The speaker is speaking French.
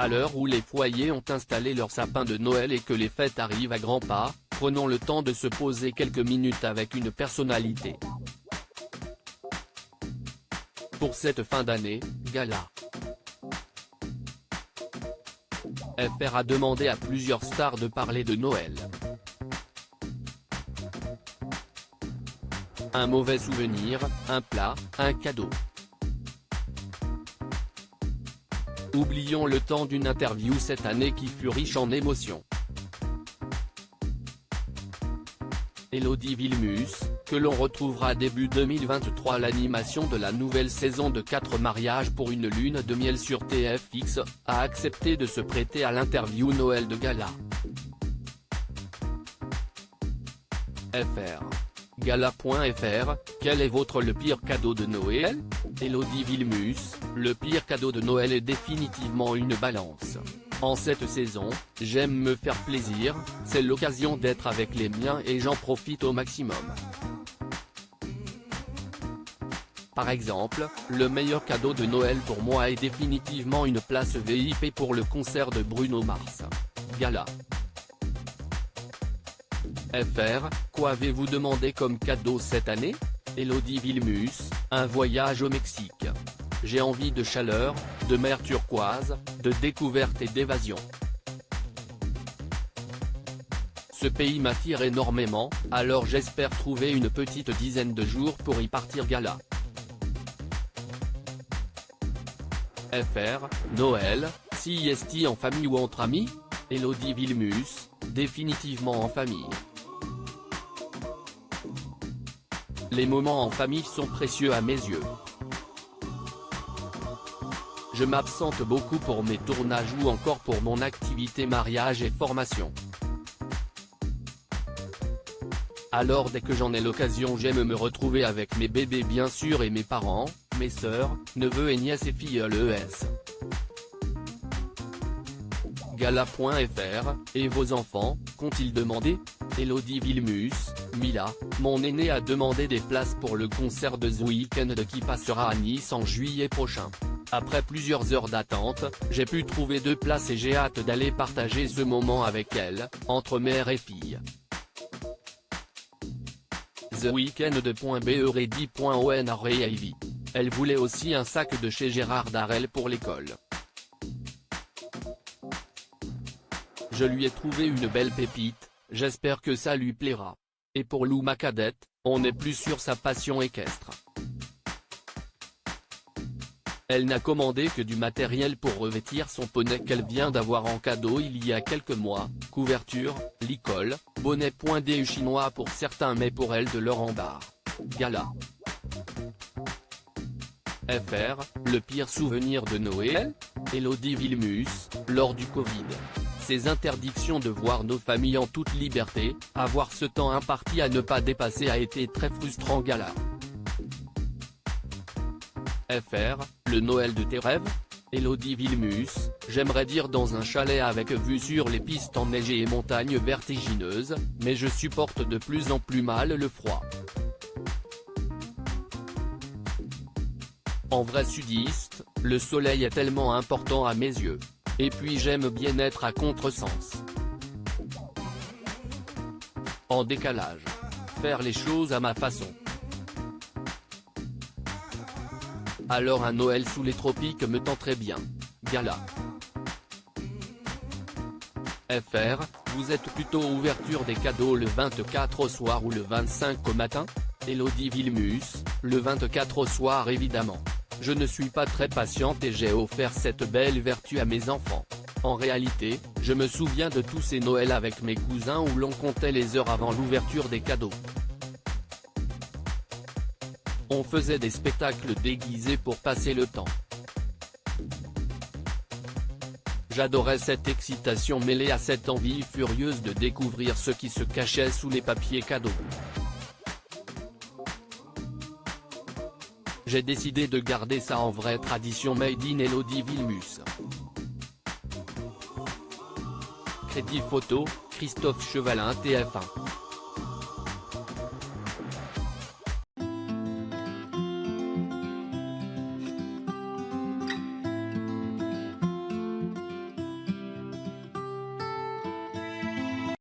À l'heure où les foyers ont installé leur sapin de Noël et que les fêtes arrivent à grands pas, prenons le temps de se poser quelques minutes avec une personnalité. Pour cette fin d'année, gala. FR a demandé à plusieurs stars de parler de Noël. Un mauvais souvenir, un plat, un cadeau. Oublions le temps d'une interview cette année qui fut riche en émotions. Élodie Villemus, que l'on retrouvera début 2023 à l'animation de la nouvelle saison de 4 mariages pour une lune de miel sur TFX, a accepté de se prêter à l'interview Noël de gala. FR. Gala.fr, quel est le pire cadeau de Noël? Élodie Villemus, le pire cadeau de Noël est définitivement une balance. En cette saison, j'aime me faire plaisir, c'est l'occasion d'être avec les miens et j'en profite au maximum. Par exemple, le meilleur cadeau de Noël pour moi est définitivement une place VIP pour le concert de Bruno Mars. Gala. FR, quoi avez-vous demandé comme cadeau cette année? Élodie Villemus, un voyage au Mexique. J'ai envie de chaleur, de mer turquoise, de découverte et d'évasion. Ce pays m'attire énormément, alors j'espère trouver une petite dizaine de jours pour y partir gala. FR, Noël, sieste en famille ou entre amis? Élodie Villemus, définitivement en famille. Les moments en famille sont précieux à mes yeux. Je m'absente beaucoup pour mes tournages ou encore pour mon activité mariage et formation. Alors dès que j'en ai l'occasion j'aime me retrouver avec mes bébés bien sûr et mes parents, mes sœurs, neveux et nièces et filleuls ES. Gala.fr, et vos enfants, qu'ont-ils demandé? Élodie Villemus, Mila, mon aîné a demandé des places pour le concert de The Weeknd qui passera à Nice en juillet prochain. Après plusieurs heures d'attente, j'ai pu trouver 2 places et j'ai hâte d'aller partager ce moment avec elle, entre mère et fille. The Weeknd de Ready.on Elle voulait aussi un sac de chez Gérard Darrel pour l'école. Je lui ai trouvé une belle pépite, j'espère que ça lui plaira. Et pour Lou ma cadette, on n'est plus sur sa passion équestre. Elle n'a commandé que du matériel pour revêtir son poney qu'elle vient d'avoir en cadeau il y a quelques mois, couverture, licol, bonnet.du chinois pour certains mais pour elle de l'or en barre. Gala. FR, le pire souvenir de Noël? Élodie Villemus, lors du Covid. Ces interdictions de voir nos familles en toute liberté, avoir ce temps imparti à ne pas dépasser a été très frustrant gala. FR, le Noël de tes rêves? Élodie Villemus, j'aimerais dire dans un chalet avec vue sur les pistes enneigées et montagnes vertigineuses, mais je supporte de plus en plus mal le froid. En vrai sudiste, le soleil est tellement important à mes yeux. Et puis j'aime bien être à contresens. En décalage. Faire les choses à ma façon. Alors un Noël sous les tropiques me tenterait bien. Gala. FR, vous êtes plutôt ouverture des cadeaux le 24 au soir ou le 25 au matin? Élodie Villemus, le 24 au soir évidemment. Je ne suis pas très patiente et j'ai offert cette belle vertu à mes enfants. En réalité, je me souviens de tous ces Noëls avec mes cousins où l'on comptait les heures avant l'ouverture des cadeaux. On faisait des spectacles déguisés pour passer le temps. J'adorais cette excitation mêlée à cette envie furieuse de découvrir ce qui se cachait sous les papiers cadeaux. J'ai décidé de garder ça en vraie tradition made in Élodie Villemus. Crédit photo, Christophe Chevalin TF1.